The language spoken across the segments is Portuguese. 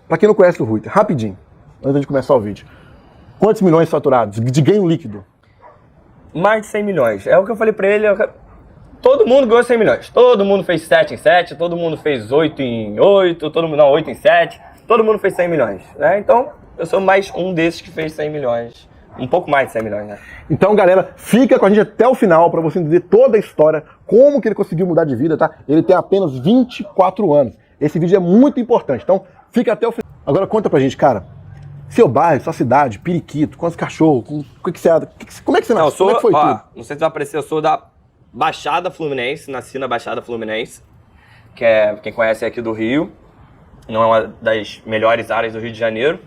Pra quem não conhece o Rui, rapidinho, antes de começar o vídeo. Quantos milhões faturados de ganho líquido? Mais de 100 milhões. É o que eu falei pra ele. Todo mundo ganhou 100 milhões. Todo mundo fez 7 em 7, todo mundo fez 8 em 8, 8 em 7. Todo mundo fez 100 milhões. Né? Então, eu sou mais um desses que fez 100 milhões. Um pouco mais de 100 milhões, né? Então, galera, fica com a gente até o final pra você entender toda a história, como que ele conseguiu mudar de vida, tá? Ele tem apenas 24 anos. Esse vídeo é muito importante, então fica até o final. Agora conta pra gente, cara, seu bairro, sua cidade, periquito, quantos cachorros, como é que você nasceu? Como é que foi tudo? Não sei se vai aparecer, eu sou da Baixada Fluminense, nasci na Baixada Fluminense, que é, quem conhece, é aqui do Rio, não é uma das melhores áreas do Rio de Janeiro.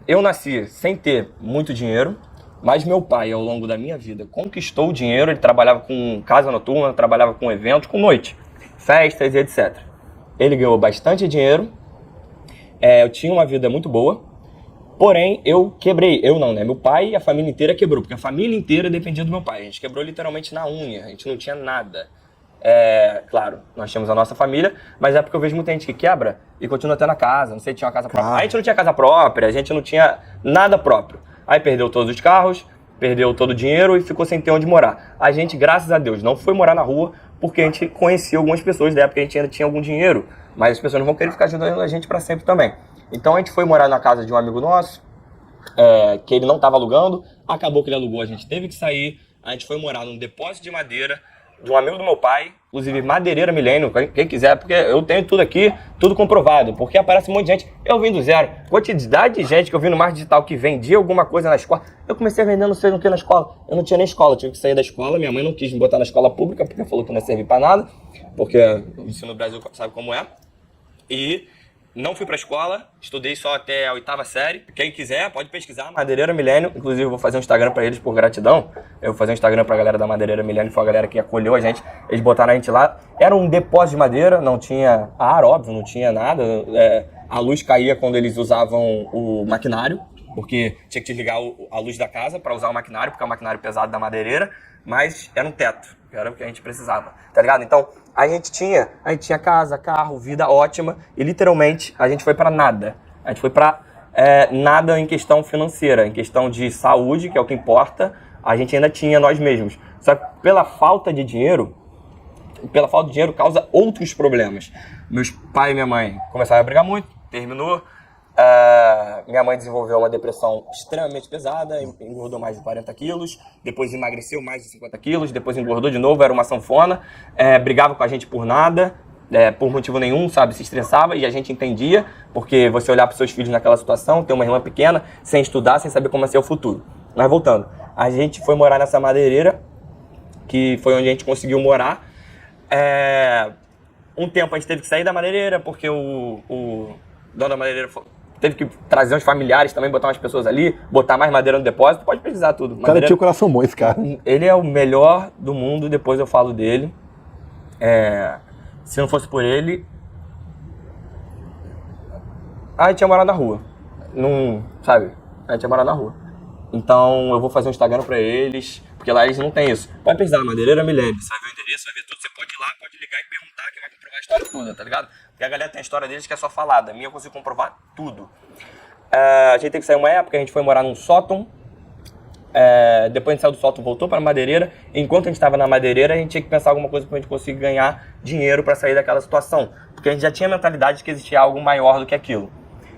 Eu nasci sem ter muito dinheiro, mas meu pai, ao longo da minha vida, conquistou o dinheiro. Ele trabalhava com casa noturna, trabalhava com eventos, com noite, festas e etc. Ele ganhou bastante dinheiro, eu tinha uma vida muito boa, porém eu quebrei. Eu não, né? Meu pai e a família inteira quebrou, porque a família inteira dependia do meu pai. A gente quebrou literalmente na unha, a gente não tinha nada. Claro, nós tínhamos a nossa família, mas é porque eu vejo muita gente que quebra e continua tendo a casa, não sei, tinha uma casa própria. A gente não tinha casa própria, a gente não tinha nada próprio. Aí perdeu todos os carros, perdeu todo o dinheiro e ficou sem ter onde morar. A gente, graças a Deus, não foi morar na rua, porque a gente conhecia algumas pessoas da época, a gente ainda tinha algum dinheiro, mas as pessoas não vão querer ficar ajudando a gente para sempre também. Então a gente foi morar na casa de um amigo nosso, que ele não estava alugando, acabou que ele alugou, a gente teve que sair, a gente foi morar num depósito de madeira de um amigo do meu pai, inclusive Madeireira Milênio, quem quiser, porque eu tenho tudo aqui, tudo comprovado, porque aparece um monte de gente, eu vim do zero, quantidade de gente que eu vi no marketing digital que vendia alguma coisa na escola, eu comecei a vender não sei o que na escola, eu não tinha nem escola, eu tive que sair da escola, minha mãe não quis me botar na escola pública, porque falou que não ia servir pra nada, porque o ensino no Brasil sabe como é, e não fui pra escola, estudei só até a 8ª série. Quem quiser, pode pesquisar, Madeireira Milênio. Inclusive, eu vou fazer um Instagram pra eles por gratidão. Eu vou fazer um Instagram pra galera da Madeireira Milênio, foi a galera que acolheu a gente. Eles botaram a gente lá. Era um depósito de madeira, não tinha ar, óbvio, não tinha nada. A luz caía quando eles usavam o maquinário, porque tinha que desligar a luz da casa pra usar o maquinário, porque é o maquinário pesado da madeireira. Mas era um teto, que era o que a gente precisava, tá ligado? Então, a gente tinha casa, carro, vida ótima, e literalmente a gente foi pra nada. A gente foi pra nada em questão financeira, em questão de saúde, que é o que importa, a gente ainda tinha nós mesmos. Só que pela falta de dinheiro causa outros problemas. Meus pai e minha mãe começaram a brigar muito, terminou. Minha mãe desenvolveu uma depressão extremamente pesada, engordou mais de 40 quilos, depois emagreceu mais de 50 quilos, depois engordou de novo, era uma sanfona, brigava com a gente por nada, por motivo nenhum, sabe, se estressava, e a gente entendia, porque você olhar para seus filhos naquela situação, ter uma irmã pequena, sem estudar, sem saber como ia ser o futuro. Mas voltando, a gente foi morar nessa madeireira, que foi onde a gente conseguiu morar. Um tempo a gente teve que sair da madeireira, porque o dono da madeireira teve que trazer uns familiares também, botar umas pessoas ali, botar mais madeira no depósito, pode pesquisar tudo. O cara tinha o coração bom, esse cara. Ele é o melhor do mundo, depois eu falo dele. Se não fosse por ele, a gente ia morar na rua. Não, sabe? A gente ia morar na rua. Então eu vou fazer um Instagram pra eles, porque lá eles não tem isso. Pode pesquisar, Madeireira Milênio, você vai ver o endereço, vai ver tudo. Você pode ir lá, pode ligar e perguntar, que vai comprovar a história toda, tá ligado? Porque a galera tem a história deles que é só falada, a minha eu consigo comprovar tudo. A gente teve que sair uma época, a gente foi morar num sótão. Depois a gente saiu do sótão, voltou para a madeireira. Enquanto a gente estava na madeireira, a gente tinha que pensar alguma coisa para a gente conseguir ganhar dinheiro para sair daquela situação, porque a gente já tinha a mentalidade de que existia algo maior do que aquilo.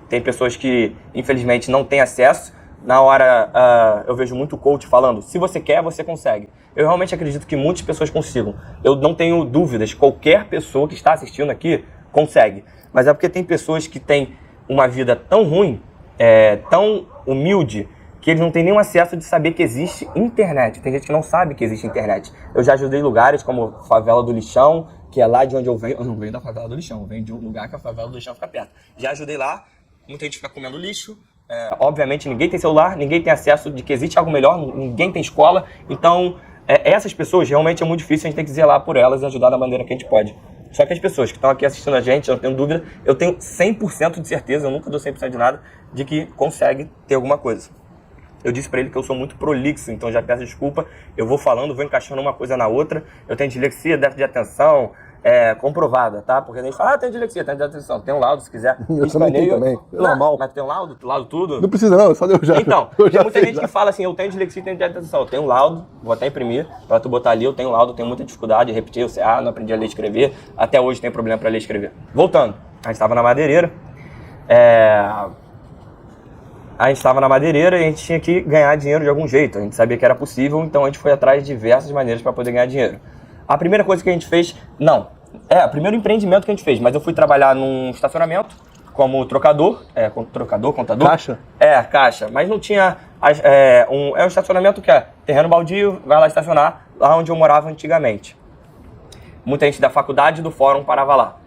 Tem pessoas que infelizmente não têm acesso. Na hora eu vejo muito coach falando, se você quer, você consegue. Eu realmente acredito que muitas pessoas consigam. Eu não tenho dúvidas, qualquer pessoa que está assistindo aqui consegue. Mas é porque tem pessoas que têm uma vida tão ruim, tão humilde, que eles não têm nenhum acesso de saber que existe internet. Tem gente que não sabe que existe internet. Eu já ajudei lugares como Favela do Lixão, que é lá de onde eu venho. Eu não venho da Favela do Lixão, eu venho de um lugar que a Favela do Lixão fica perto. Já ajudei lá, muita gente fica comendo lixo. Obviamente ninguém tem celular, ninguém tem acesso de que existe algo melhor, ninguém tem escola. Então, essas pessoas realmente é muito difícil, a gente tem que zelar por elas e ajudar da maneira que a gente pode. Só que as pessoas que estão aqui assistindo a gente, eu não tenho dúvida, eu tenho 100% de certeza, eu nunca dou 100% de nada, de que consegue ter alguma coisa. Eu disse pra ele que eu sou muito prolixo, então já peço desculpa, eu vou falando, vou encaixando uma coisa na outra, eu tenho dislexia, déficit de atenção, comprovada, tá? Porque a gente fala, tem dislexia, tem atenção, tem um laudo se quiser. Eu também tenho também, normal. Mas tem um laudo tudo? Não precisa não, só deu já. Então, eu tem muita sei, gente que fala assim, eu tenho dislexia e tenho déficit de atenção. Eu tenho um laudo, vou até imprimir, pra tu botar ali, eu tenho um laudo, eu tenho muita dificuldade de repetir o CA, não aprendi a ler e escrever, até hoje tenho problema pra ler e escrever. Voltando, a gente estava na madeireira, e a gente tinha que ganhar dinheiro de algum jeito, a gente sabia que era possível, então a gente foi atrás de diversas maneiras para poder ganhar dinheiro. A primeira coisa que a gente fez, o primeiro empreendimento que a gente fez, mas eu fui trabalhar num estacionamento como trocador, contador. Caixa? Caixa, mas não tinha, um estacionamento que é terreno baldio, vai lá estacionar, lá onde eu morava antigamente. Muita gente da faculdade e do fórum parava lá.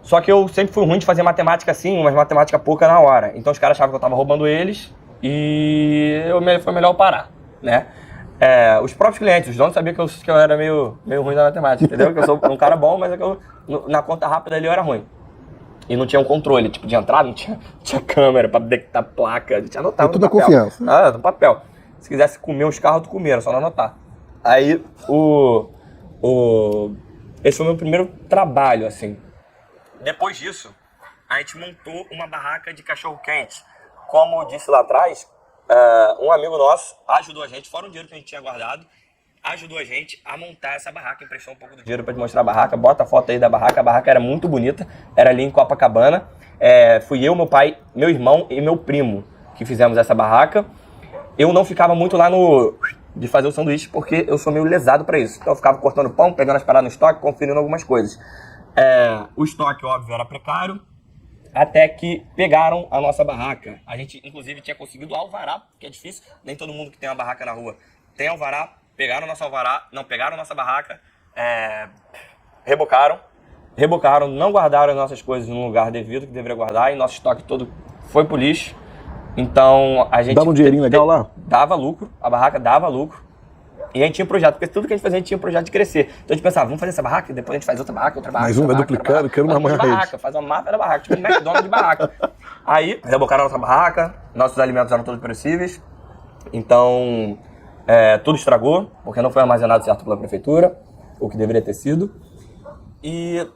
Só que eu sempre fui ruim de fazer matemática assim, mas matemática pouca na hora. Então os caras achavam que eu tava roubando eles e foi melhor eu parar, né? Os próprios clientes, os donos sabiam que eu era meio ruim na matemática, entendeu? Que eu sou um cara bom, mas na conta rápida ali eu era ruim. E não tinha um controle, tipo, de entrada, não tinha câmera pra detectar placa, a gente anotava no tudo papel. na confiança. No papel. Se quisesse comer uns carros, tu comia, era só não anotar. Aí, esse foi o meu primeiro trabalho, assim. Depois disso, a gente montou uma barraca de cachorro-quente. Como eu disse lá atrás, um amigo nosso ajudou a gente, fora um dinheiro que a gente tinha guardado, ajudou a gente a montar essa barraca, emprestou um pouco do dinheiro para te mostrar a barraca. Bota a foto aí da barraca, a barraca era muito bonita, era ali em Copacabana. Fui eu, meu pai, meu irmão e meu primo que fizemos essa barraca. Eu não ficava muito lá de fazer o sanduíche, porque eu sou meio lesado para isso. Então eu ficava cortando pão, pegando as paradas no estoque, conferindo algumas coisas. O estoque, óbvio, era precário, até que pegaram a nossa barraca. A gente, inclusive, tinha conseguido alvará, que é difícil, nem todo mundo que tem uma barraca na rua tem alvará. Pegaram nosso alvará, pegaram nossa barraca, rebocaram, não guardaram as nossas coisas no lugar devido, que deveria guardar, e nosso estoque todo foi pro lixo. Então, a gente... Dava um dinheirinho legal lá? Dava lucro, a barraca dava lucro. E a gente tinha um projeto, porque tudo que a gente fazia, a gente tinha um projeto de crescer. Então a gente pensava, vamos fazer essa barraca, depois a gente faz outra barraca. Mais um vai duplicando, quero uma maior rede. Faz uma máfia da barraca, tipo um McDonald's de barraca. Aí, rebocaram a nossa barraca, nossos alimentos eram todos perecíveis. Então, tudo estragou, porque não foi armazenado certo pela prefeitura, o que deveria ter sido. E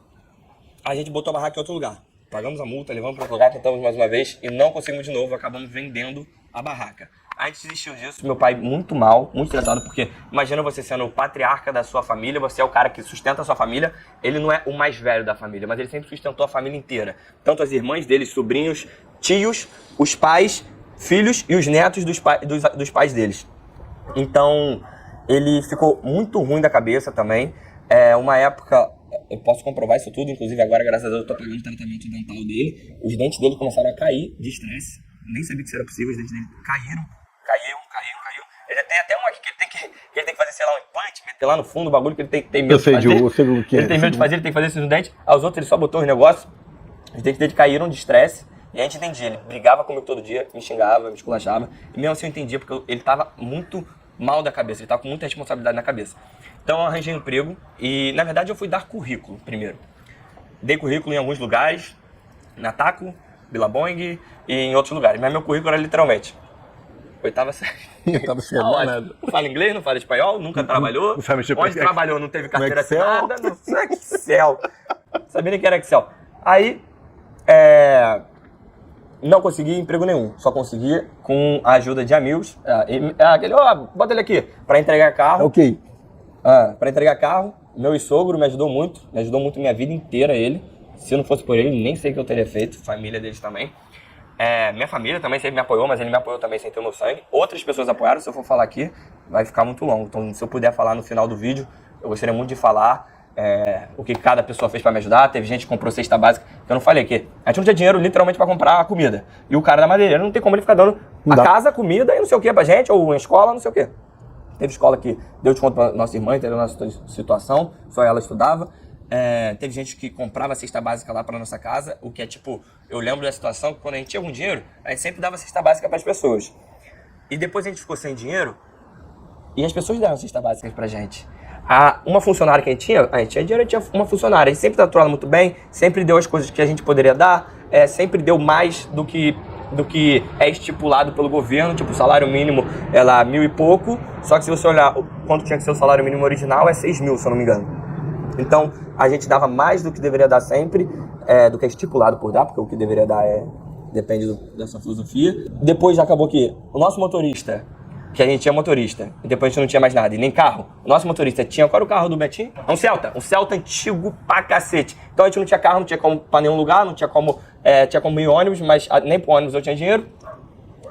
a gente botou a barraca em outro lugar. Pagamos a multa, levamos para outro lugar, tentamos mais uma vez e não conseguimos de novo, acabamos vendendo a barraca. A gente desistiu disso, meu pai muito mal, muito estressado, porque imagina você sendo o patriarca da sua família, você é o cara que sustenta a sua família, ele não é o mais velho da família, mas ele sempre sustentou a família inteira. Tanto as irmãs dele, sobrinhos, tios, os pais, filhos e os netos dos pais deles. Então, ele ficou muito ruim da cabeça também. Uma época, eu posso comprovar isso tudo, inclusive agora, graças a Deus, eu tô pagando o tratamento dental dele. Os dentes dele começaram a cair de estresse. Nem sabia que isso era possível, os dentes dele caíram. Caiu. Ele tem até um aqui que ele tem que fazer, sei lá, um implante, meter lá no fundo o bagulho que ele tem medo de fazer. Eu sei o que é. Ele tem medo de fazer, ele tem que fazer isso no dente. Aos outros ele só botou os negócios. Os dentes dele caíram de estresse. E a gente entendia, ele brigava comigo todo dia, me xingava, me esculachava. E mesmo assim eu entendia, porque ele tava muito mal da cabeça, ele tava com muita responsabilidade na cabeça. Então eu arranjei um emprego e, na verdade, eu fui dar currículo primeiro. Dei currículo em alguns lugares, na Taco, Billabong e em outros lugares. Mas meu currículo era literalmente... Oitava série. Tava nada. Não fala inglês, não fala espanhol, nunca trabalhou. Não sabe mexer com Onde trabalhou não teve carteira assinada, não sei Excel. Sabia nem que era Excel. Aí, não consegui emprego nenhum. Só consegui com a ajuda de amigos. Aquele, bota ele aqui, pra entregar carro. Ok. Pra entregar carro. Meu sogro me ajudou muito minha vida inteira ele. Se não fosse por ele, nem sei o que eu teria feito. Família deles também. Minha família também sempre me apoiou, mas ele me apoiou também sem ter o meu sangue. Outras pessoas apoiaram, se eu for falar aqui, vai ficar muito longo. Então, se eu puder falar no final do vídeo, eu gostaria muito de falar o que cada pessoa fez pra me ajudar. Teve gente que comprou cesta básica, que eu não falei aqui. A gente não tinha dinheiro literalmente pra comprar a comida. E o cara da madeireira não tem como ele ficar dando a casa, comida e não sei o que pra gente, ou em escola, não sei o que. Teve escola que deu desconto pra nossa irmã, entendeu a nossa situação, só ela estudava. Teve gente que comprava cesta básica lá pra nossa casa, o que é tipo, eu lembro da situação que quando a gente tinha algum dinheiro, a gente sempre dava cesta básica pras pessoas. E depois a gente ficou sem dinheiro e as pessoas deram cesta básica pra gente. Uma funcionária que a gente tinha dinheiro, a gente tinha uma funcionária, a gente sempre tratou ela muito bem, sempre deu as coisas que a gente poderia dar, sempre deu mais do que é estipulado pelo governo, tipo, o salário mínimo é lá 1.000 e pouco, só que se você olhar quanto tinha que ser o salário mínimo original, é 6.000, se eu não me engano. Então, a gente dava mais do que deveria dar sempre, do que é estipulado por dar, porque o que deveria dar depende da sua filosofia. Depois já acabou que o nosso motorista, que a gente tinha motorista, e depois a gente não tinha mais nada, e nem carro. O nosso motorista tinha, qual era o carro do Betinho? Um Celta antigo pra cacete. Então a gente não tinha carro, não tinha como pra nenhum lugar, não tinha como, tinha como ir ônibus, mas nem pro ônibus eu tinha dinheiro.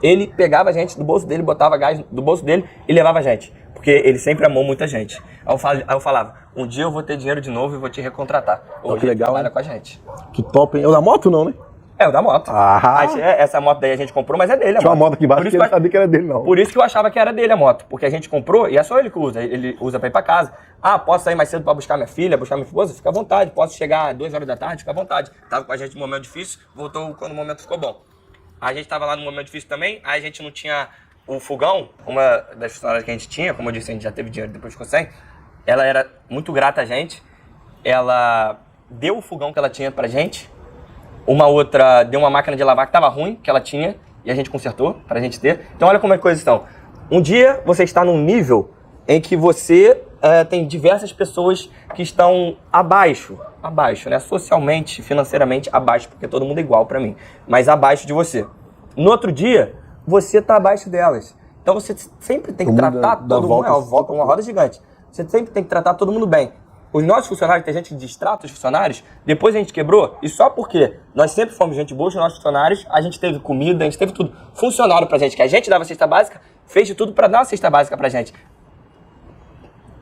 Ele pegava a gente do bolso dele, botava gás do bolso dele e levava a gente. Porque ele sempre amou muita gente. Aí eu falava, um dia eu vou ter dinheiro de novo e vou te recontratar. Hoje que legal, ele trabalha hein? com a gente. Que top, hein? Eu da moto não, né? É, o da moto. Ah. Aí, essa moto daí a gente comprou, mas é dele a moto. Tinha uma moto aqui embaixo Por que isso eu não sabia que era dele, não. Por isso que eu achava que era dele a moto. Porque a gente comprou e é só ele que usa. Ele usa pra ir pra casa. Ah, posso sair mais cedo pra buscar minha filha, buscar minha esposa? Fica à vontade. Posso chegar às 2 horas da tarde? Fica à vontade. Tava com a gente num momento difícil, voltou quando o momento ficou bom. A gente tava lá no momento difícil também, aí a gente não tinha o fogão. Uma das funcionárias que a gente tinha, como eu disse, a gente já teve dinheiro depois ficou sem. Ela era muito grata a gente. Ela deu o fogão que ela tinha pra gente. Uma outra deu uma máquina de lavar que tava ruim, que ela tinha, e a gente consertou pra gente ter. Então olha como as coisas estão. Um dia você está num nível em que você tem diversas pessoas que estão abaixo, né? Socialmente, financeiramente abaixo, porque todo mundo é igual pra mim, mas abaixo de você. No outro dia, você tá abaixo delas. Então você sempre tem que tratar todo mundo, uma roda gigante. Você sempre tem que tratar todo mundo bem. Os nossos funcionários, tem gente que distrata os funcionários, depois a gente quebrou, e só porque nós sempre fomos gente boa, os nossos funcionários, a gente teve comida, a gente teve tudo. Funcionário pra gente, que a gente dava cesta básica, fez de tudo pra dar uma cesta básica pra gente.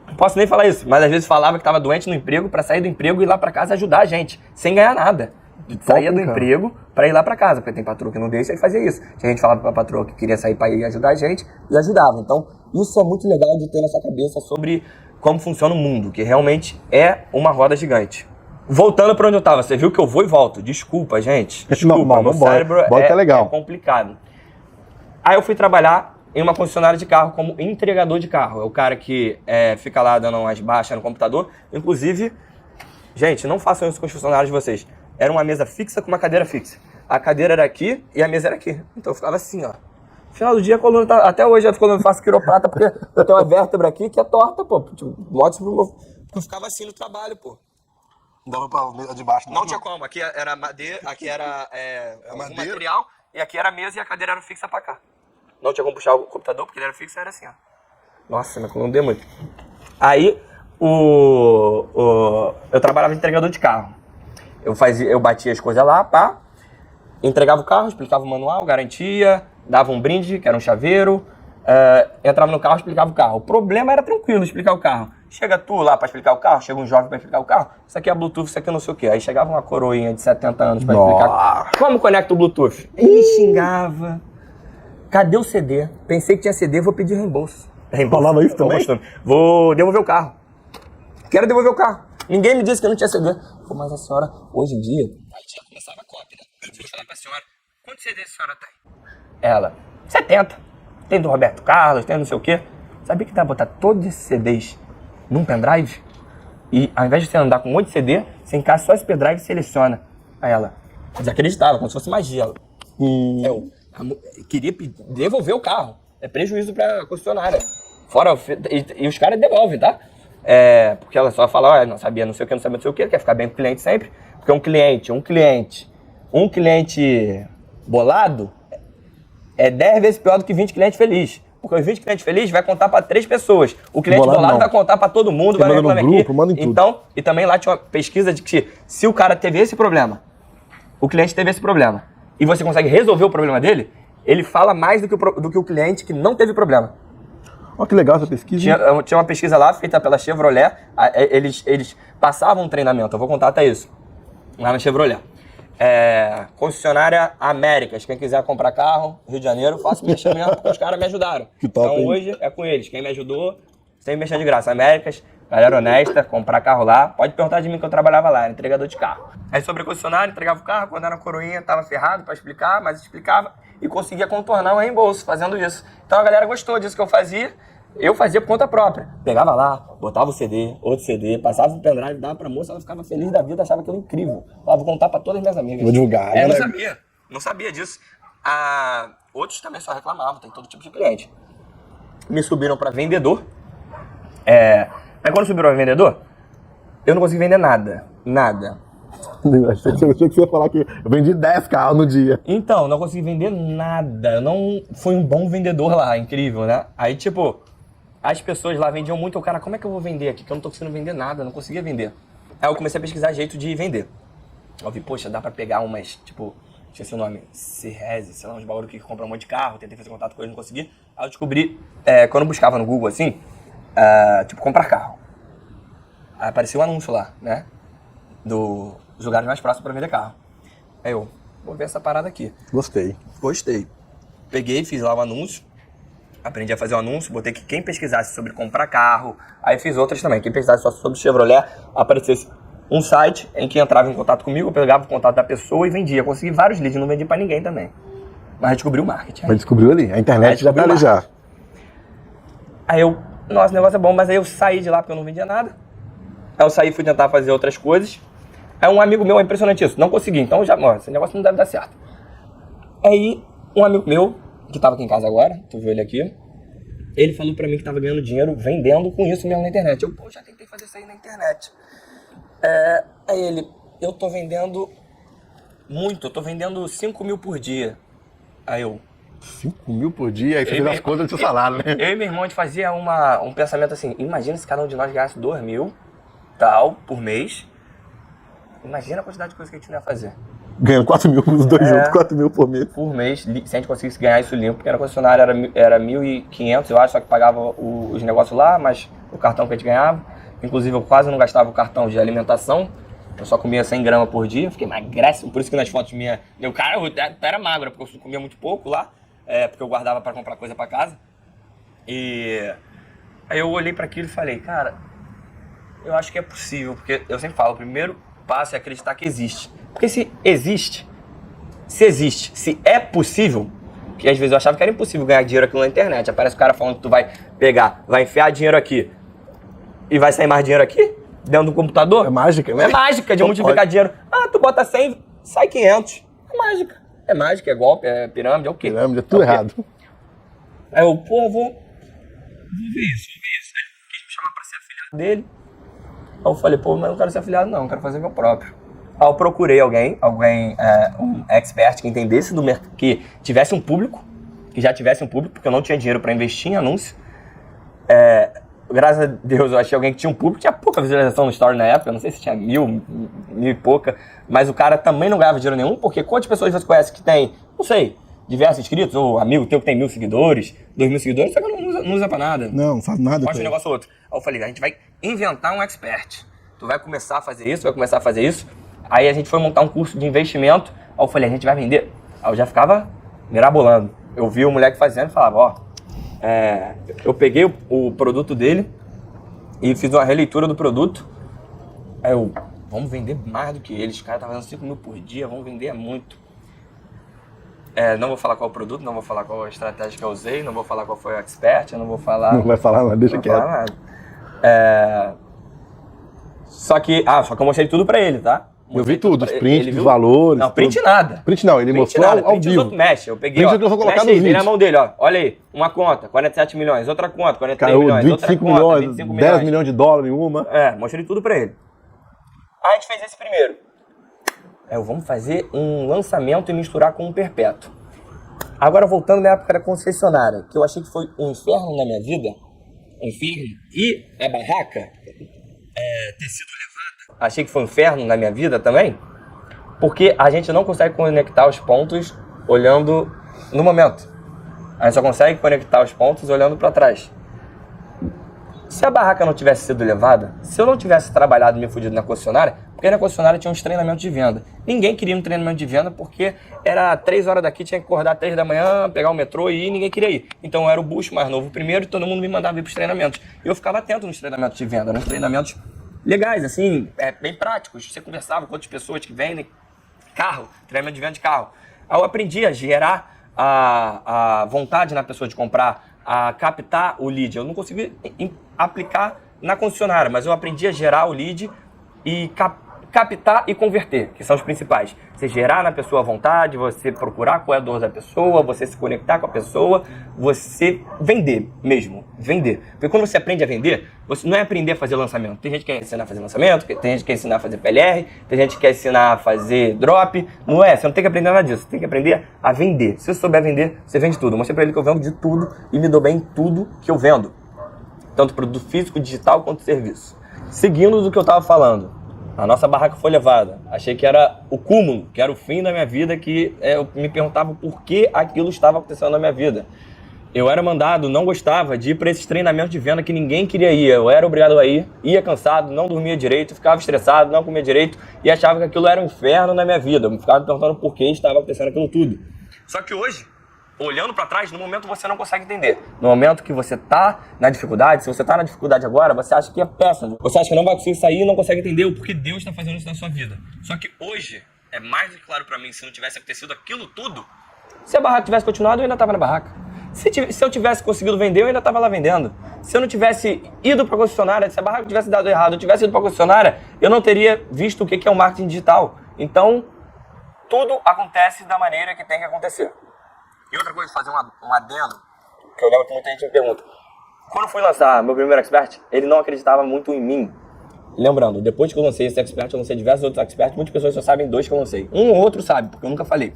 Não posso nem falar isso, mas às vezes falava que tava doente no emprego, pra sair do emprego e ir lá pra casa ajudar a gente, sem ganhar nada. Saía do emprego pra ir lá pra casa, porque tem patroa que não deixa e fazia isso. A gente falava pra patroa que queria sair pra ir ajudar a gente, e ajudava. Então, isso é muito legal de ter na sua cabeça sobre como funciona o mundo, que realmente é uma roda gigante. Voltando para onde eu tava, você viu que eu vou e volto. Desculpa, gente. Desculpa, meu cérebro é legal. É complicado. Aí eu fui trabalhar em uma concessionária de carro como entregador de carro. É o cara que fica lá dando umas baixas no computador. Inclusive, gente, não façam isso com os funcionários de vocês. Era uma mesa fixa com uma cadeira fixa. A cadeira era aqui e a mesa era aqui. Então eu ficava assim, ó. No final do dia, a coluna tá... Até hoje eu faço quiroprata porque eu tenho uma vértebra aqui que é torta, pô. Tipo, eu ficava assim no trabalho, pô. Não dava pra mesa de baixo, não tinha como. Aqui era madeira, aqui era algum material, e aqui era a mesa e a cadeira era fixa pra cá. Não tinha como puxar o computador porque ele era fixo, era assim, ó. Nossa, minha coluna deu muito. Aí, eu trabalhava de entregador de carro. Eu batia as coisas lá, pá. Entregava o carro, explicava o manual, garantia, dava um brinde, que era um chaveiro, entrava no carro, explicava o carro. O problema era tranquilo explicar o carro. Chega tu lá pra explicar o carro, chega um jovem pra explicar o carro, isso aqui é Bluetooth, isso aqui não sei o quê. Aí chegava uma coroinha de 70 anos pra explicar. Como conecta o Bluetooth? Me xingava. Cadê o CD? Pensei que tinha CD, vou pedir reembolso. Falava isso também? Vou devolver o carro. Quero devolver o carro. Ninguém me disse que eu não tinha CD. Pô, mas a senhora, hoje em dia... Aí já começava a cópia, né? Eu vou falar pra senhora, quantos CDs a senhora tem? Ela, 70. Tem do Roberto Carlos, tem não sei o quê. Sabia que dá pra botar todos esses CDs num pendrive? E ao invés de você andar com um monte de CD, você encaixa só esse pendrive e seleciona. Aí ela desacreditava, como se fosse magia. Eu queria devolver o carro. É prejuízo pra concessionária. Fora, e os caras devolvem, tá? Porque ela só fala, não sabia não sei o que, não sabia não sei o que, quer ficar bem com o cliente sempre. Porque um cliente bolado é 10 vezes pior do que 20 clientes felizes. Porque os 20 clientes felizes vai contar para 3 pessoas. O cliente bolado vai contar para todo mundo, vai reclamar aqui. Então, e também lá tinha uma pesquisa de que se o cara teve esse problema, o cliente teve esse problema, e você consegue resolver o problema dele, ele fala mais do que o cliente que não teve problema. Olha que legal essa pesquisa. Tinha uma pesquisa lá feita pela Chevrolet, eles passavam um treinamento, eu vou contar até isso, lá na Chevrolet. Concessionária Américas, quem quiser comprar carro, Rio de Janeiro, faço mexer mesmo, porque os caras me ajudaram. Que top, então hein? hoje é com eles, quem me ajudou, sem mexer de graça. Américas, galera honesta, comprar carro lá, pode perguntar de mim que eu trabalhava lá, era entregador de carro. Aí sobre a concessionária, entregava o carro, quando era coroinha, tava ferrado pra explicar, mas explicava e conseguia contornar o reembolso fazendo isso. Então a galera gostou disso que eu fazia. Eu fazia por conta própria. Pegava lá, botava o CD, outro CD, passava o pendrive, dava pra moça, ela ficava feliz da vida, achava aquilo incrível. Falava, vou contar pra todas as minhas amigas. Vou divulgar. Não sabia disso. Outros também só reclamavam, tem todo tipo de cliente. Me subiram pra vendedor. Aí quando subiram pra vendedor, eu não consegui vender nada. Nada. Achei que você ia falar que eu vendi 10 carros no dia. Então, não consegui vender nada. Não fui um bom vendedor lá, incrível, né? Aí, tipo, as pessoas lá vendiam muito. O cara, como é que eu vou vender aqui? Que eu não tô conseguindo vender nada, não conseguia vender. Aí eu comecei a pesquisar jeito de vender. Eu vi, poxa, dá pra pegar umas, tipo, esqueci o nome, Cirrese, sei lá, uns bagulho que compra um monte de carro. Tentei fazer contato com eles, não consegui. Aí eu descobri, quando eu buscava no Google, assim, tipo, comprar carro. Aí apareceu um anúncio lá, né? Dos lugares mais próximos pra vender carro. Aí eu, vou ver essa parada aqui. Gostei. Gostei. Peguei, fiz lá o anúncio. Aprendi a fazer o anúncio, botei que quem pesquisasse sobre comprar carro. Aí fiz outras também. Quem pesquisasse só sobre Chevrolet, aparecesse um site em que entrava em contato comigo, eu pegava o contato da pessoa e vendia. Consegui vários leads, não vendi pra ninguém também. Mas descobri o marketing. Mas descobriu ali, a internet já tá ali já. Aí eu, nossa, o negócio é bom, mas aí eu saí de lá porque eu não vendia nada. Aí eu saí e fui tentar fazer outras coisas. Aí um amigo meu, é impressionante isso, não consegui, então já, ó, esse negócio não deve dar certo. Aí um amigo meu, que tava aqui em casa agora, tu viu ele aqui, ele falou pra mim que tava ganhando dinheiro vendendo com isso mesmo na internet. Eu, pô, já tentei fazer isso aí na internet. Aí ele, eu tô vendendo muito, eu tô vendendo 5 mil por dia. Aí eu... 5 mil por dia, aí você fez as contas do seu salário, né? Eu e meu irmão, a gente fazia um pensamento assim, imagina se cada um de nós ganhasse 2 mil, tal, por mês. Imagina a quantidade de coisa que a gente não ia fazer. Ganhando 4 mil os dois juntos, 4 mil por mês. Por mês, se a gente conseguisse ganhar isso limpo, porque na concessionária era 1.500, eu acho, só que pagava os negócios lá, mas o cartão que a gente ganhava. Inclusive, eu quase não gastava o cartão de alimentação. Eu só comia 100 gramas por dia, fiquei magréssimo. Por isso que nas fotos minhas, eu era magro, porque eu comia muito pouco lá, porque eu guardava para comprar coisa para casa. E aí eu olhei para aquilo e falei, cara, eu acho que é possível, porque eu sempre falo, o primeiro passo é acreditar que existe. Porque se é possível, que às vezes eu achava que era impossível ganhar dinheiro aqui na internet. Aparece o cara falando que tu vai pegar, vai enfiar dinheiro aqui e vai sair mais dinheiro aqui, dentro do computador. É mágica, né? É mágica de multiplicar dinheiro. Ah, tu bota 100, sai 500. É mágica. É mágica, é golpe, é pirâmide, é o quê? Pirâmide, é tudo errado. Aí eu, pô, vou ver isso. Aí quis me chamar pra ser afiliado dele. Aí eu falei, pô, mas eu não quero ser afiliado não, eu quero fazer meu próprio. Aí eu procurei alguém, um expert que entendesse do mercado, que tivesse um público, que já tivesse um público, porque eu não tinha dinheiro para investir em anúncio. Graças a Deus eu achei alguém que tinha um público, tinha pouca visualização no story na época, não sei se tinha mil e pouca, mas o cara também não ganhava dinheiro nenhum, porque quantas pessoas você conhece que tem, não sei, diversos inscritos, ou amigo teu que tem 1.000 seguidores, 2.000 seguidores, só que não usa pra nada. Não faz nada. Faz um negócio ou outro. Aí eu falei, a gente vai inventar um expert. Tu vai começar a fazer isso, vai começar a fazer isso. Aí a gente foi montar um curso de investimento. Aí eu falei, a gente vai vender. Aí eu já ficava mirabolando. Eu vi o moleque fazendo e falava, ó, eu peguei o produto dele e fiz uma releitura do produto. Aí eu, vamos vender mais do que eles. Os caras estavam fazendo 5 mil por dia, vamos vender muito. Não vou falar qual o produto, não vou falar qual a estratégia que eu usei, não vou falar qual foi o expert, eu não vou falar... Não vai falar nada, deixa quieto. Não vou falar nada. Só que eu mostrei tudo pra ele, tá? Eu vi tudo, os prints, os valores. Não, print tudo. nada. Print não, ele mostrou ao vivo. Mexe, eu peguei, print que eu vou colocar no aí, vídeo. tem na mão dele, ó. Olha aí, uma conta, 47 milhões, outra conta, 43 Caiu milhões, 25 outra milhões, conta, 25 10 milhões. milhões de dólares em uma. Mostrei tudo pra ele. Aí a gente fez esse primeiro. Vamos fazer um lançamento e misturar com um perpétuo. Agora voltando na época da concessionária, que eu achei que foi um inferno na minha vida, um inferno, e a barraca ter sido levada, achei que foi um inferno na minha vida também, porque a gente não consegue conectar os pontos olhando no momento. A gente só consegue conectar os pontos olhando para trás. Se a barraca não tivesse sido levada, se eu não tivesse trabalhado e me fudido na concessionária, porque na concessionária tinha uns treinamentos de venda. Ninguém queria um treinamento de venda porque era 3 horas daqui, tinha que acordar 3 da manhã, pegar o metrô e ir, ninguém queria ir. Então eu era o bucho mais novo primeiro e todo mundo me mandava ir pros treinamentos. E eu ficava atento nos treinamentos de venda, nos treinamentos legais, assim, bem práticos. Você conversava com outras pessoas que vendem carro, treinamento de venda de carro. Aí eu aprendi a gerar a vontade na pessoa de comprar, a captar o lead. Eu não consegui aplicar na concessionária, mas eu aprendi a gerar o lead e captar e converter, que são os principais. Você gerar na pessoa a vontade, você procurar qual é a dor da pessoa, você se conectar com a pessoa, você vender mesmo, vender. Porque quando você aprende a vender, você não é aprender a fazer lançamento. Tem gente que quer ensinar a fazer lançamento, tem gente que quer ensinar a fazer PLR, tem gente que quer ensinar a fazer drop. Não é, você não tem que aprender nada disso, você tem que aprender a vender. Se você souber vender, você vende tudo. Eu mostrei pra ele que eu vendo de tudo e me dou bem em tudo que eu vendo. Tanto produto físico, digital quanto serviço. Seguindo do que eu tava falando. A nossa barraca foi levada. Achei que era o cúmulo, que era o fim da minha vida, que eu me perguntava por que aquilo estava acontecendo na minha vida. Eu era mandado, não gostava de ir para esses treinamentos de venda que ninguém queria ir. Eu era obrigado a ir, ia cansado, não dormia direito, ficava estressado, não comia direito e achava que aquilo era um inferno na minha vida. Eu ficava me perguntando por que estava acontecendo aquilo tudo. Só que hoje, olhando para trás, no momento você não consegue entender. No momento que você tá na dificuldade, se você tá na dificuldade agora, você acha que é péssimo. Você acha que não vai conseguir sair e não consegue entender o porquê Deus está fazendo isso na sua vida. Só que hoje, é mais do que claro para mim, se não tivesse acontecido aquilo tudo, se a barraca tivesse continuado, eu ainda tava na barraca. Se eu tivesse conseguido vender, eu ainda tava lá vendendo. Se eu não tivesse ido para a concessionária, se a barraca tivesse dado errado, eu tivesse ido para a concessionária, eu não teria visto o que é o marketing digital. Então, tudo acontece da maneira que tem que acontecer. E outra coisa, fazer um adendo, que eu lembro que muita gente me pergunta. Quando eu fui lançar meu primeiro Expert, ele não acreditava muito em mim. Lembrando, depois que eu lancei esse Expert, eu lancei diversos outros Experts, muitas pessoas só sabem 2 que eu lancei. Um ou outro sabe, porque eu nunca falei.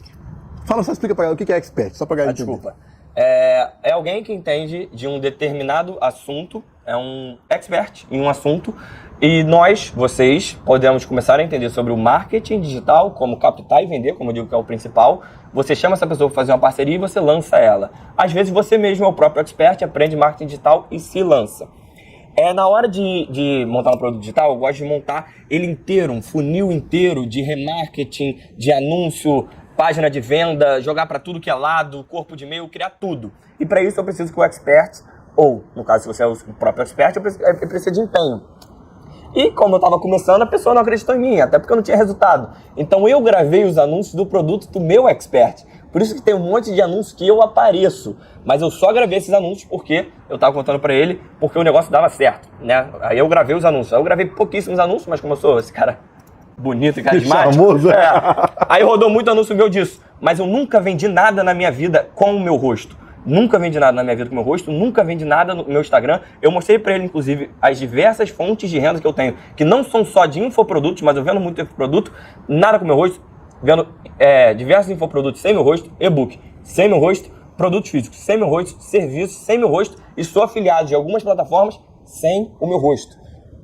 Fala, só explica pra ela o que é Expert, só pra galera entender. Desculpa. É alguém que entende de um determinado assunto, é um expert em um assunto, e nós, vocês, podemos começar a entender sobre o marketing digital, como captar e vender, como eu digo que é o principal. Você chama essa pessoa para fazer uma parceria e você lança ela. Às vezes você mesmo é o próprio expert, aprende marketing digital e se lança. Na hora de montar um produto digital, eu gosto de montar ele inteiro, um funil inteiro de remarketing, de anúncio, página de venda, jogar para tudo que é lado, corpo de e-mail, criar tudo. E para isso eu preciso que o expert, ou no caso se você é o próprio expert, eu preciso de empenho. E como eu estava começando, a pessoa não acreditou em mim, até porque eu não tinha resultado. Então eu gravei os anúncios do produto do meu expert. Por isso que tem um monte de anúncios que eu apareço. Mas eu só gravei esses anúncios porque eu estava contando para ele, porque o negócio dava certo, né? Aí eu gravei os anúncios. Aí eu gravei pouquíssimos anúncios, mas como eu sou esse cara bonito e carismático, aí rodou muito anúncio meu disso. Mas eu nunca vendi nada na minha vida com o meu rosto. Nunca vendi nada na minha vida com o meu rosto, nunca vendi nada no meu Instagram. Eu mostrei pra ele, inclusive, as diversas fontes de renda que eu tenho, que não são só de infoprodutos, mas eu vendo muito infoproduto, nada com o meu rosto, vendo diversos infoprodutos sem meu rosto, e-book sem meu rosto, produtos físicos sem meu rosto, serviços sem meu rosto, e sou afiliado de algumas plataformas sem o meu rosto.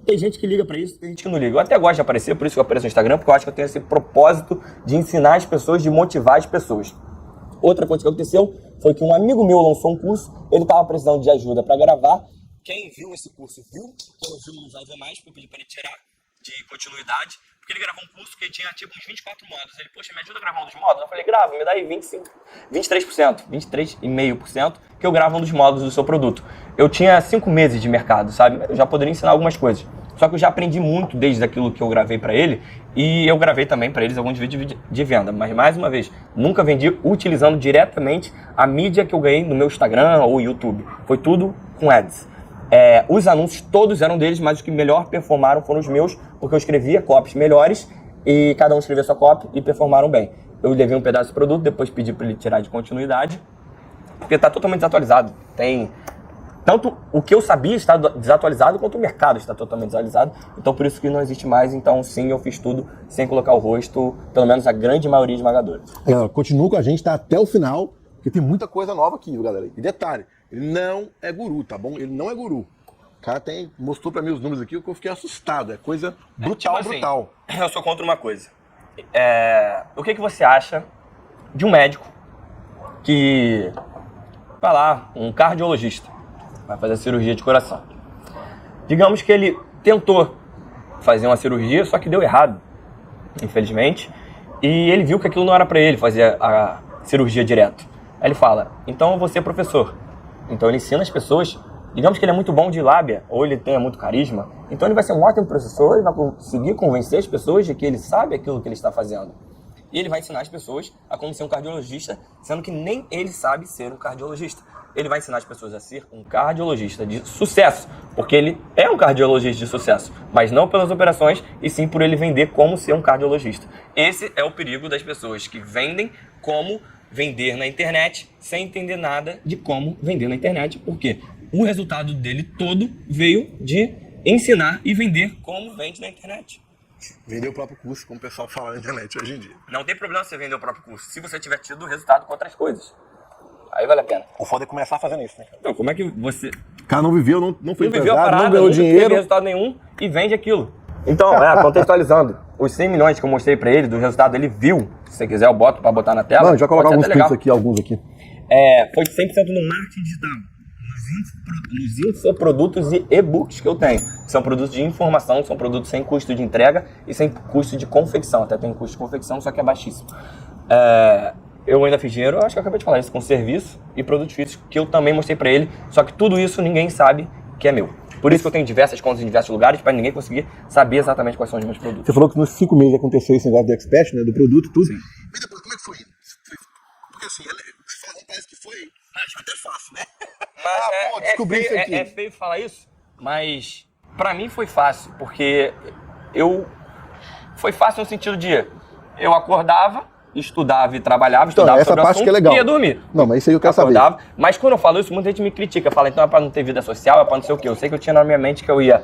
Tem gente que liga pra isso, tem gente que não liga. Eu até gosto de aparecer, por isso que eu apareço no Instagram, porque eu acho que eu tenho esse propósito de ensinar as pessoas, de motivar as pessoas. Outra coisa que aconteceu foi que um amigo meu lançou um curso, ele estava precisando de ajuda para gravar. Quem viu esse curso viu, quem não viu não vai ver mais, porque eu pedi para ele tirar de continuidade, porque ele gravou um curso que tinha tipo uns 24 módulos. Ele, poxa, me ajuda a gravar um dos módulos? Eu falei, grava, me dá aí 23%, 23,5% que eu gravo um dos módulos do seu produto. Eu tinha 5 meses de mercado, sabe? Eu já poderia ensinar algumas coisas. Só que eu já aprendi muito desde aquilo que eu gravei para ele e eu gravei também para eles alguns vídeos de venda. Mas, mais uma vez, nunca vendi utilizando diretamente a mídia que eu ganhei no meu Instagram ou YouTube. Foi tudo com ads. Os anúncios todos eram deles, mas os que melhor performaram foram os meus, porque eu escrevia copies melhores e cada um escrevia sua copy e performaram bem. Eu levei um pedaço do produto, depois pedi para ele tirar de continuidade, porque está totalmente desatualizado. Tanto o que eu sabia está desatualizado, quanto o mercado está totalmente desatualizado. Então, por isso que não existe mais. Então, sim, eu fiz tudo sem colocar o rosto, pelo menos a grande maioria esmagadora. Galera, continua com a gente, tá? Até o final, porque tem muita coisa nova aqui, viu, galera? E detalhe, ele não é guru, tá bom? Ele não é guru. O cara mostrou pra mim os números aqui, que eu fiquei assustado. É coisa brutal, tipo assim, brutal. Eu sou contra uma coisa. O que você acha de um médico que, vai lá, um cardiologista, vai fazer a cirurgia de coração. Digamos que ele tentou fazer uma cirurgia, só que deu errado, infelizmente, e ele viu que aquilo não era para ele fazer a cirurgia direto. Aí ele fala, então eu vou ser professor. Então ele ensina as pessoas, digamos que ele é muito bom de lábia, ou ele tenha muito carisma, então ele vai ser um ótimo professor, ele vai conseguir convencer as pessoas de que ele sabe aquilo que ele está fazendo. E ele vai ensinar as pessoas a como ser um cardiologista, sendo que nem ele sabe ser um cardiologista. Ele vai ensinar as pessoas a ser um cardiologista de sucesso, porque ele é um cardiologista de sucesso, mas não pelas operações, e sim por ele vender como ser um cardiologista. Esse é o perigo das pessoas que vendem como vender na internet, sem entender nada de como vender na internet, porque o resultado dele todo veio de ensinar e vender como vende na internet. Vender o próprio curso, como o pessoal fala na internet hoje em dia. Não tem problema você vender o próprio curso, se você tiver tido resultado com outras coisas. Aí vale a pena. O foda é começar fazendo isso, né? Então, como é que você... O cara não viveu, não foi Não viveu a empresário, parada, não ganhou nunca teve dinheiro. resultado nenhum e vende aquilo. Então, contextualizando, os 100 milhões que eu mostrei pra ele, do resultado ele viu, se você quiser eu boto pra botar na tela. Não, a gente vai colocar pode alguns ser até prints legal. aqui, alguns aqui. Foi 100% no marketing digital, nos infoprodutos e e-books que eu tenho. São produtos de informação, são produtos sem custo de entrega e sem custo de confecção. Até tem custo de confecção, só que é baixíssimo. Eu ainda fiz dinheiro, acho que eu acabei de falar isso, com serviço e produtos físicos, que eu também mostrei pra ele, só que tudo isso ninguém sabe que é meu. Por isso que eu tenho diversas contas em diversos lugares, para ninguém conseguir saber exatamente quais são os meus produtos. Você falou que nos 5 meses aconteceu esse negócio do Expert, né? Do produto, tudo. Sim. Mas depois, como é que foi? Porque assim, parece que foi até fácil, né? Mas descobri isso aqui. É feio falar isso, mas pra mim foi fácil, porque foi fácil no sentido de eu acordava, estudava e trabalhava, estudava essa sobre o parte assunto que é legal. E ia dormir. Não, mas isso aí eu quero Acordava, saber. mas quando eu falo isso, muita gente me critica, fala, então é pra não ter vida social, é pra não sei o quê. Eu sei que eu tinha na minha mente que eu ia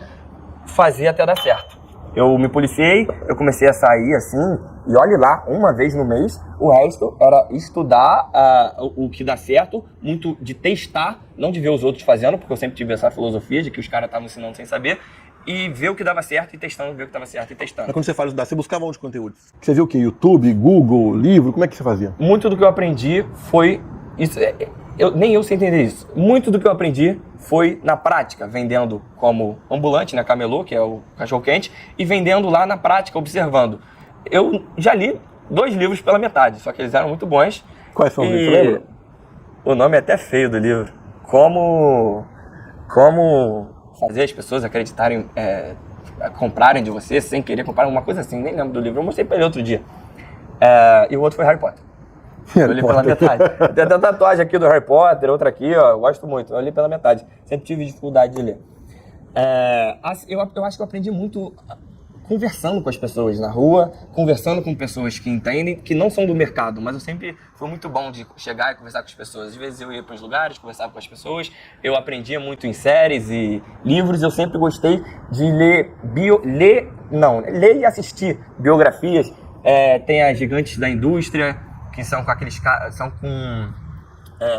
fazer até dar certo. Eu me policiei, eu comecei a sair assim, e olhe lá, uma vez no mês, o resto era estudar o que dá certo, muito de testar, não de ver os outros fazendo, porque eu sempre tive essa filosofia de que os caras estavam ensinando sem saber, e ver o que dava certo e testando, ver o que dava certo e testando. Mas quando você fala estudar, você buscava onde conteúdo? Você viu o quê? YouTube, Google, livro? Como é que você fazia? Muito do que eu aprendi foi... nem eu sei entender isso. Muito do que eu aprendi foi na prática, vendendo como ambulante, né, camelô, que é o cachorro-quente, e vendendo lá na prática, observando. Eu já li 2 livros pela metade, só que eles eram muito bons. Quais são os livros, você lembra? O nome é até feio do livro. Como fazer as pessoas acreditarem, comprarem de você sem querer comprar, uma coisa assim, nem lembro do livro. Eu mostrei pra ele outro dia. E o outro foi Harry Potter. Eu li pela metade. Tem até tatuagem aqui do Harry Potter, outra aqui, ó. Eu gosto muito. Eu li pela metade. Sempre tive dificuldade de ler. Eu acho que eu aprendi muito conversando com as pessoas na rua, conversando com pessoas que entendem, que não são do mercado, mas eu sempre fui muito bom de chegar e conversar com as pessoas. Às vezes eu ia para os lugares, conversava com as pessoas, eu aprendia muito em séries e livros, eu sempre gostei de ler e assistir biografias. Tem as gigantes da indústria, que são com aqueles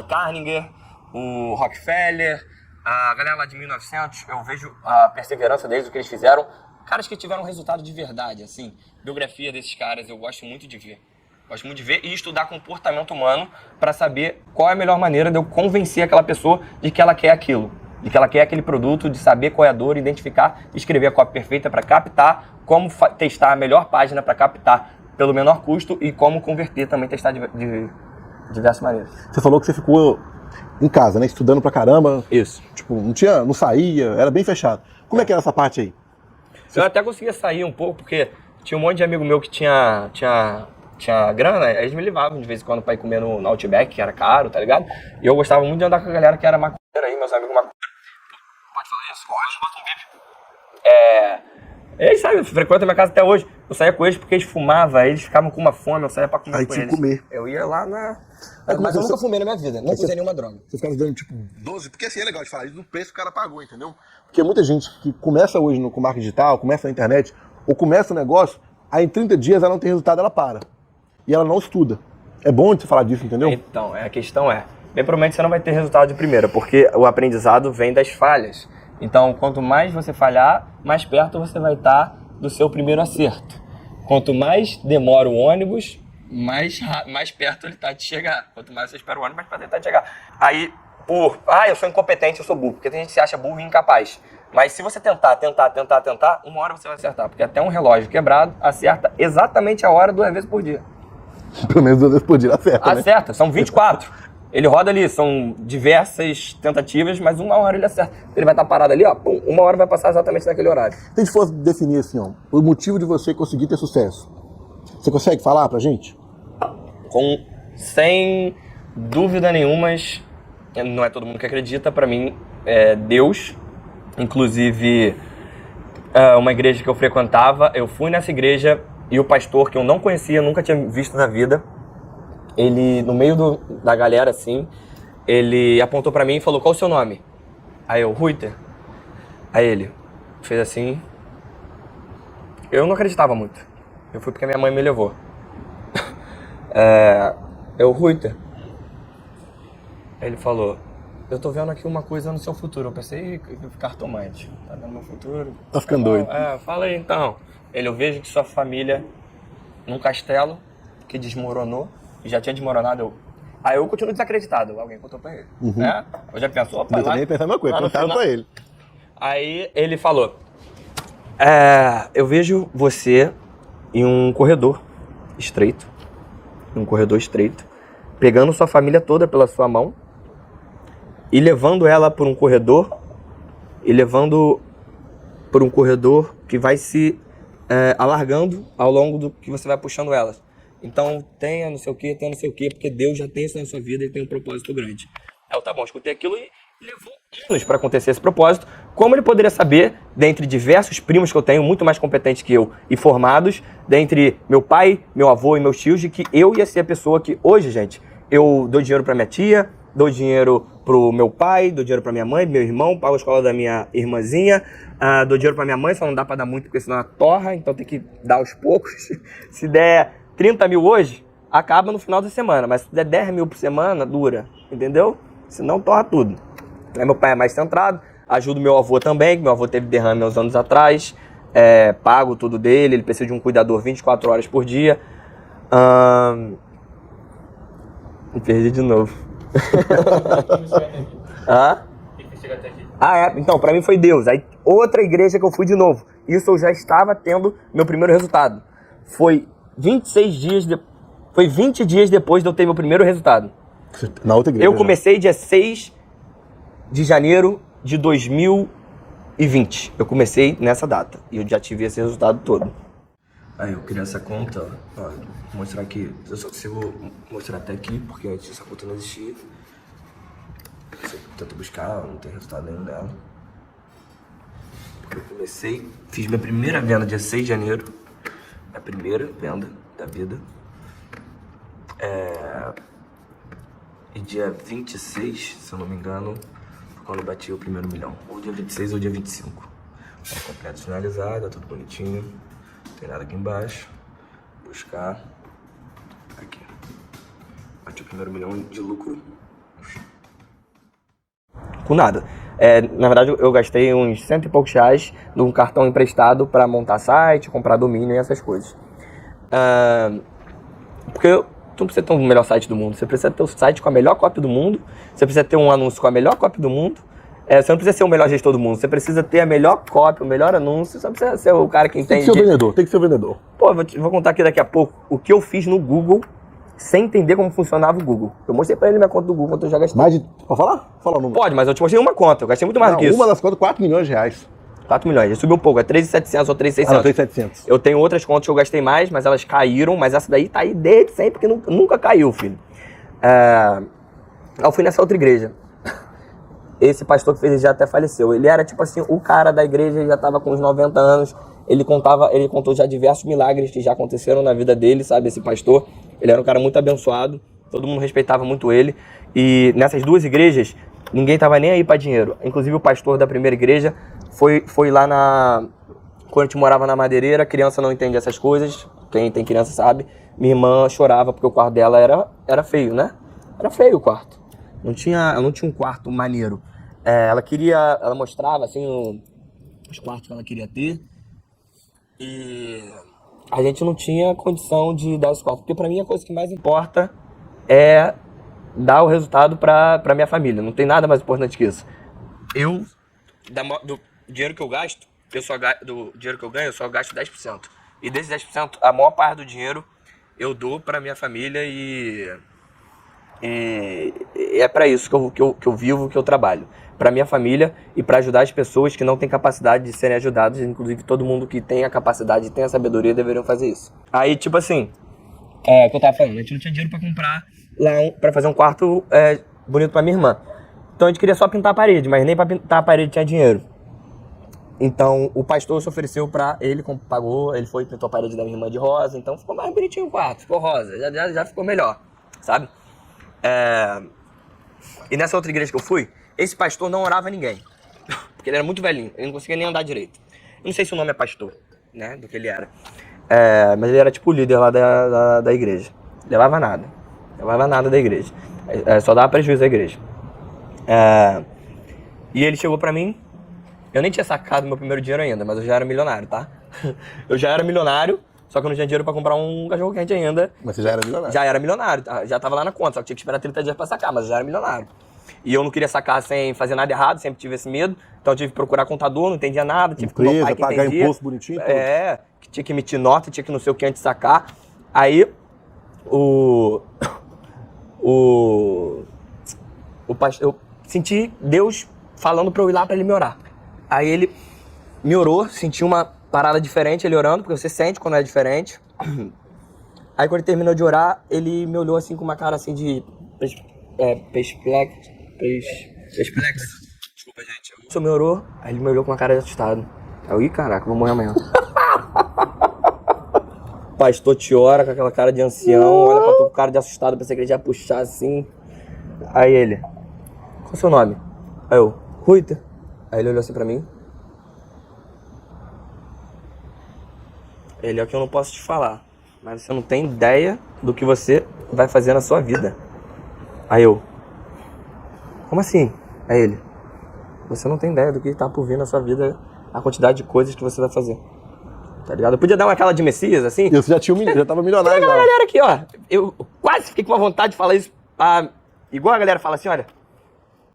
Carnegie, o Rockefeller, a galera lá de 1900, eu vejo a perseverança deles, o que eles fizeram. Caras que tiveram resultado de verdade, assim. Biografia desses caras eu gosto muito de ver. Gosto muito de ver e estudar comportamento humano para saber qual é a melhor maneira de eu convencer aquela pessoa de que ela quer aquilo. De que ela quer aquele produto, de saber qual é a dor, identificar, escrever a cópia perfeita para captar, como testar a melhor página para captar pelo menor custo e como converter também, testar de diversas maneiras. Você falou que você ficou em casa, né? Estudando pra caramba. Isso. Tipo, não saía, era bem fechado. Como é que era essa parte aí? Eu até conseguia sair um pouco, porque tinha um monte de amigo meu que tinha grana, aí eles me levavam de vez em quando pra ir comer no Outback, que era caro, tá ligado? E eu gostava muito de andar com a galera que era maconheira aí, meus amigos maconheiros. Pode falar isso? Pode, bota um bip. Eles, sabe, frequentam a minha casa até hoje. Eu saía com eles porque eles fumavam, eles ficavam com uma fome, eu saía pra comer aí com tinha eles. que comer. Eu ia lá na... Mas eu nunca fumei na minha vida, não usei nenhuma droga. Você ficava dando tipo 12, porque assim é legal de falar, isso do preço que o cara pagou, entendeu? Porque muita gente que começa hoje com marketing digital, começa na internet, ou começa o negócio, aí em 30 dias ela não tem resultado, ela para. E ela não estuda. É bom de você falar disso, entendeu? Então, a questão bem provavelmente você não vai ter resultado de primeira, porque o aprendizado vem das falhas. Então, quanto mais você falhar, mais perto você vai estar do seu primeiro acerto. Quanto mais demora o ônibus, mais perto ele está de chegar. Quanto mais você espera o ônibus, mais perto ele está de chegar. Aí, eu sou incompetente, eu sou burro. Porque tem gente que se acha burro e incapaz. Mas se você tentar, uma hora você vai acertar. Porque até um relógio quebrado acerta exatamente a hora 2 vezes por dia. Pelo menos 2 vezes por dia acerta, né? Acerta, são 24. Ele roda ali, são diversas tentativas, mas uma hora ele acerta. Ele vai estar parado ali, ó, pum, uma hora vai passar exatamente naquele horário. Se a gente fosse definir assim, ó, o motivo de você conseguir ter sucesso, você consegue falar pra gente? Sem dúvida nenhuma, não é todo mundo que acredita, pra mim é Deus. Inclusive, uma igreja que eu frequentava, eu fui nessa igreja e o pastor, que eu não conhecia, nunca tinha visto na vida, ele, no meio da galera, assim, ele apontou pra mim e falou: qual o seu nome? Aí eu: Ruiter. Aí ele fez assim. Eu não acreditava muito. Eu fui porque minha mãe me levou. Eu: Ruiter. Aí ele falou: eu tô vendo aqui uma coisa no seu futuro. Eu pensei: cartomante, tá vendo meu futuro? Tá ficando doido. Fala aí então. Eu vejo que sua família num castelo que desmoronou, e já tinha desmoronado. Aí eu continuo desacreditado. Alguém contou pra ele. Né? Eu já pensou? Eu também pensei a mesma coisa, contaram pra ele. Aí ele falou: eu vejo você em um corredor estreito, pegando sua família toda pela sua mão e levando ela por um corredor, que vai se alargando ao longo do que você vai puxando elas. Então tenha não sei o que, porque Deus já tem isso na sua vida e tem um propósito grande. Aí eu: tá bom, escutei aquilo e levou anos para acontecer esse propósito. Como ele poderia saber, dentre diversos primos que eu tenho, muito mais competentes que eu e formados, dentre meu pai, meu avô e meus tios, de que eu ia ser a pessoa que hoje, gente, eu dou dinheiro para minha tia, dou dinheiro pro meu pai, dou dinheiro pra minha mãe, meu irmão, pago a escola da minha irmãzinha, dou dinheiro pra minha mãe, só não dá pra dar muito porque senão ela torra, então tem que dar aos poucos. Se der 30 mil hoje, acaba no final da semana, mas se der 10 mil por semana, dura, entendeu? Senão torra tudo. Aí meu pai é mais centrado, ajudo meu avô também, que meu avô teve derrame há uns anos atrás, pago tudo dele, ele precisa de um cuidador 24 horas por dia. Me perdi de novo. Então, pra mim foi Deus. Aí outra igreja que eu fui de novo. Isso eu já estava tendo meu primeiro resultado. Foi 20 dias depois de eu ter meu primeiro resultado. Na outra igreja. Eu comecei dia 6 de janeiro de 2020. Eu comecei nessa data. E eu já tive esse resultado todo. Aí eu criei essa conta, ó, vou mostrar aqui. Eu só consigo mostrar até aqui, porque antes essa conta não existia. Você tenta buscar, não tem resultado nenhum dela. Eu comecei, fiz minha primeira venda dia 6 de janeiro. A primeira venda da vida. E dia 26, se eu não me engano, quando eu bati o primeiro milhão. Ou dia 26 ou dia 25. Completo finalizado, tudo bonitinho. Não tem nada aqui embaixo. Buscar. Aqui. Bati o primeiro milhão de lucro. Com nada. Na verdade, eu gastei uns 100 e poucos reais num cartão emprestado para montar site, comprar domínio e essas coisas. Porque tu não precisa ter o melhor site do mundo. Você precisa ter o site com a melhor copy do mundo. Você precisa ter um anúncio com a melhor copy do mundo. Você não precisa ser o melhor gestor do mundo. Você precisa ter a melhor copy, o melhor anúncio. Você só precisa ser o cara que entende. Tem que ser o vendedor, Pô, vou contar aqui daqui a pouco o que eu fiz no Google sem entender como funcionava o Google. Eu mostrei pra ele minha conta do Google, quanto eu já gastei. Pode falar? Fala o número. Pode, mas eu te mostrei uma conta. Eu gastei muito mais do que isso. Uma das contas, 4 milhões de reais. 4 milhões. Já subiu um pouco. É 3.700 ou 3.600. 3.700. Eu tenho outras contas que eu gastei mais, mas elas caíram. Mas essa daí tá aí desde sempre, que nunca caiu, filho. Eu fui nessa outra igreja. Esse pastor que fez, ele já até faleceu. Ele era tipo assim, o cara da igreja, ele já tava com uns 90 anos. Ele contou já diversos milagres que já aconteceram na vida dele, sabe? Esse pastor. Ele era um cara muito abençoado. Todo mundo respeitava muito ele. E nessas duas igrejas, ninguém tava nem aí pra dinheiro. Inclusive o pastor da primeira igreja foi lá quando a gente morava na Madeireira. Criança não entende essas coisas. Quem tem criança sabe. Minha irmã chorava porque o quarto dela era feio, né? Era feio o quarto. Ela não tinha um quarto maneiro. Ela mostrava assim os quartos que ela queria ter. E a gente não tinha condição de dar esse quarto. Porque pra mim a coisa que mais importa é dar o resultado pra minha família. Não tem nada mais importante que isso. Do dinheiro que eu gasto, do dinheiro que eu ganho, eu só gasto 10%. E desses 10%, a maior parte do dinheiro eu dou pra minha família e é pra isso que eu vivo, que eu trabalho. Pra minha família e pra ajudar as pessoas que não têm capacidade de serem ajudadas. Inclusive todo mundo que tem a capacidade e tem a sabedoria deveriam fazer isso. Aí tipo assim, que eu tava falando, a gente não tinha dinheiro pra comprar lá, pra fazer um quarto bonito pra minha irmã. Então a gente queria só pintar a parede, mas nem pra pintar a parede tinha dinheiro. Então o pastor se ofereceu pra ele, pagou, ele foi e pintou a parede da minha irmã de rosa, então ficou mais bonitinho o quarto, ficou rosa, já ficou melhor, sabe? E nessa outra igreja que eu fui, esse pastor não orava a ninguém, porque ele era muito velhinho, ele não conseguia nem andar direito. Não sei se o nome é pastor, né, do que ele era. Mas ele era tipo o líder lá da igreja. Levava nada da igreja. Só dava prejuízo à igreja. E ele chegou pra mim. Eu nem tinha sacado meu primeiro dinheiro ainda, mas eu já era milionário, tá? Eu já era milionário, só que eu não tinha dinheiro pra comprar um cachorro quente ainda. Mas você já era milionário? Já era milionário, já tava lá na conta, só que tinha que esperar 30 dias pra sacar, mas eu já era milionário. E eu não queria sacar sem fazer nada errado, sempre tive esse medo. Então eu tive que procurar contador, não entendia nada. Tive que meu pai que pagar entendia. Imposto bonitinho. Que tinha que emitir nota, tinha que não sei o que antes de sacar. Aí o pastor, eu senti Deus falando pra eu ir lá pra ele me orar. Aí ele me orou, senti uma parada diferente, ele orando, porque você sente quando é diferente. Aí quando ele terminou de orar, ele me olhou assim com uma cara assim de perplexo. Desculpa, gente. O senhor me orou, aí ele me olhou com uma cara de assustado. Aí eu, caraca, vou morrer amanhã. O pastor te ora com aquela cara de ancião, olha pra tu com cara de assustado, pensei que ele ia puxar assim. Aí ele, qual é o seu nome? Aí eu, Ruiter. Aí ele olhou assim pra mim. Ele, é o que eu não posso te falar, mas você não tem ideia do que você vai fazer na sua vida. Aí eu, como assim? Aí ele, você não tem ideia do que tá por vir na sua vida, a quantidade de coisas que você vai fazer. Tá ligado? Eu podia dar uma aquela de Messias, assim. E você já tava milionário. Olha a galera aqui, ó. Eu quase fiquei com uma vontade de falar isso. Igual a galera fala assim, olha.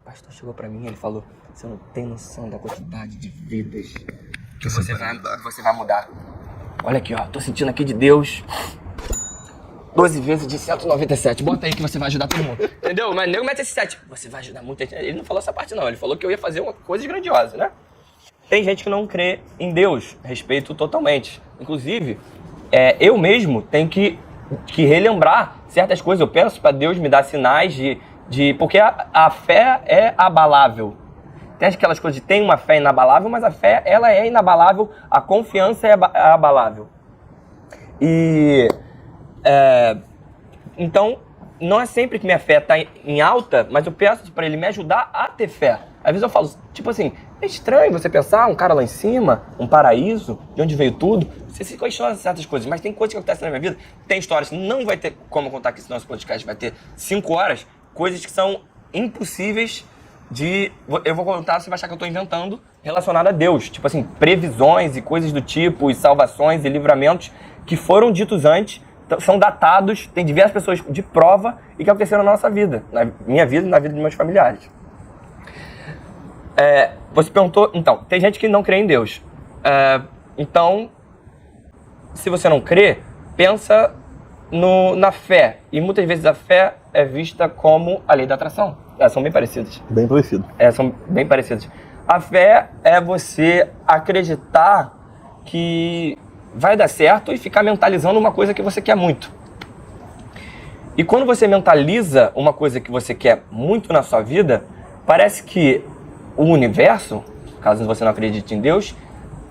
O pastor chegou pra mim e ele falou, você não tem noção da quantidade de vidas que você vai mudar. Olha aqui, ó. Tô sentindo aqui de Deus 12 vezes de 197. Bota aí que você vai ajudar todo mundo. Entendeu? Mas nego mete esse 7. Você vai ajudar muita gente. Ele não falou essa parte, não. Ele falou que eu ia fazer uma coisa grandiosa, né? Tem gente que não crê em Deus. Respeito totalmente. Inclusive, eu mesmo tenho que relembrar certas coisas. Eu peço pra Deus me dar sinais porque a fé é abalável. Tem aquelas coisas de tem uma fé inabalável, mas a fé, ela é inabalável. A confiança é abalável. Então, não é sempre que minha fé está em alta, mas eu peço para ele me ajudar a ter fé. Às vezes eu falo, tipo assim, é estranho você pensar um cara lá em cima, um paraíso, de onde veio tudo. Você se questiona certas coisas, mas tem coisas que acontecem na minha vida, tem histórias, não vai ter como contar aqui esse nosso podcast, vai ter 5 horas, coisas que são impossíveis eu vou contar, você vai achar que eu estou inventando, relacionado a Deus. Tipo assim, previsões e coisas do tipo, e salvações e livramentos que foram ditos antes, são datados, tem diversas pessoas de prova e que aconteceram na nossa vida, na minha vida e na vida dos meus familiares. Você perguntou, então, tem gente que não crê em Deus. Então, se você não crê, pensa na fé. E muitas vezes a fé é vista como a lei da atração. Elas são bem parecidas. Bem parecido. São bem parecidas. A fé é você acreditar que vai dar certo e ficar mentalizando uma coisa que você quer muito. E quando você mentaliza uma coisa que você quer muito na sua vida, parece que o universo, caso você não acredite em Deus,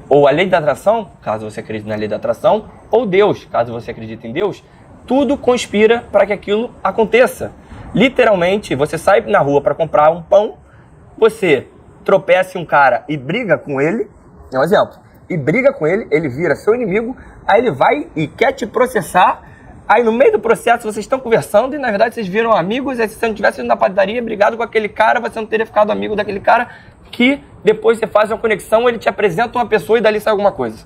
ou a lei da atração, caso você acredite na lei da atração, ou Deus, caso você acredite em Deus, tudo conspira para que aquilo aconteça. Literalmente, você sai na rua para comprar um pão, você tropeça em um cara e briga com ele, é um exemplo, e briga com ele, ele vira seu inimigo, aí ele vai e quer te processar, aí no meio do processo vocês estão conversando e na verdade vocês viram amigos, aí se você não tivesse ido na padaria, brigado com aquele cara, você não teria ficado amigo daquele cara, que depois você faz uma conexão, ele te apresenta uma pessoa e dali sai alguma coisa.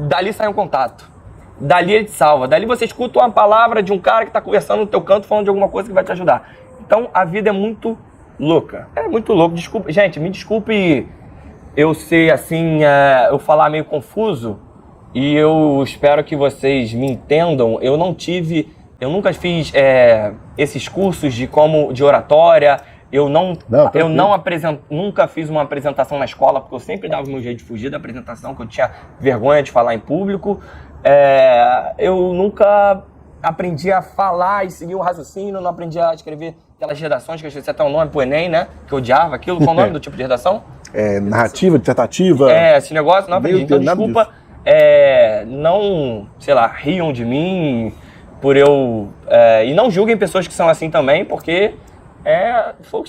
Dali sai um contato. Dali ele te salva. Dali você escuta uma palavra de um cara que está conversando no teu canto, falando de alguma coisa que vai te ajudar. Então a vida é muito louca. É muito louco. Desculpa, gente, me desculpe eu ser assim, eu falar meio confuso. E eu espero que vocês me entendam. Eu nunca fiz esses cursos de oratória. Nunca fiz uma apresentação na escola, porque eu sempre dava o meu jeito de fugir da apresentação, que eu tinha vergonha de falar em público. Eu nunca aprendi a falar e seguir o raciocínio, não aprendi a escrever aquelas redações que eu esqueci até o nome pro Enem, né? Que eu odiava aquilo. Qual o nome do tipo de redação? Narrativa, dissertativa. Esse negócio, não aprendi. Então, desculpa, não, sei lá, riam de mim por eu... e não julguem pessoas que são assim também, porque foi